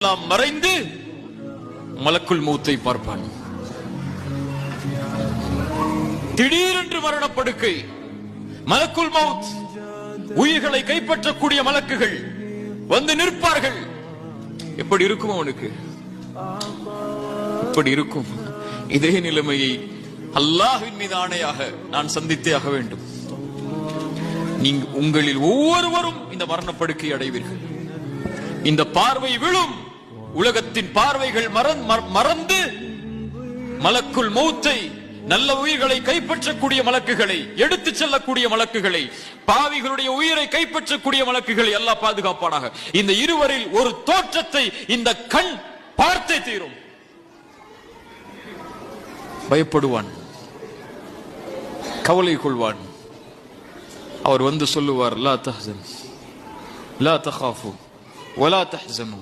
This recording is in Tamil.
எல்லாம் மறைந்து மலக்குல் மௌத்தை பார்ப்பான். திடீரென்று மரணப்படுக்கை, மலக்குல் மௌத், உயிர்களை கைப்பற்றக்கூடிய மலக்குகள் வந்து நிற்பார்கள். எப்படி இருக்கும் அவனுக்கு? இப்படி இருக்கும். இதே நிலைமையை அல்லாஹ்வின் மீது ஆணையாக நான் சந்தித்தே ஆக வேண்டும். நீங்க உங்களில் ஒவ்வொருவரும் இந்த மரணப்படுக்கை அடைவீர்கள். இந்த பார்வை விழும். உலகத்தின் பார்வைகள் மறந்து மலக்குல் மௌத்தை, நல்ல உயிர்களை கைப்பற்றக்கூடிய மலக்குகளை, எடுத்து செல்லக்கூடிய மலக்குகளை, பாவிகளுடைய உயிரை கைப்பற்றக்கூடிய மலக்குகளை அல்லாஹ் பாதுகாப்பானாக. இந்த இருவரில் ஒரு தோற்றத்தை இந்த கண் பார்த்தே தீரும். பயப்படுவான், கவலை கொள்வான். அவர் வந்து சொல்லுவார், லா தஹ்சன் லா தகாஃபு வலா தஹ்சனு